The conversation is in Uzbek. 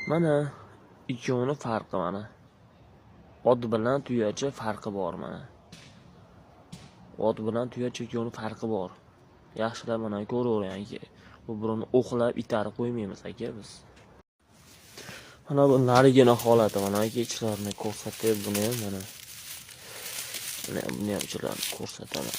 Mana ikkovini farqi mana. Ot bilan tuyacha farqi bor mana. Ot bilan tuyacha ikkovini farqi bor. Yaxshilab mana ko'ravering. Bu birini o'qlab itarib qo'ymaymiz aka biz. Mana bu narigina holati mana ichlarini ko'rsatib buni ham mana. Buni ham ichlarni ko'rsataman.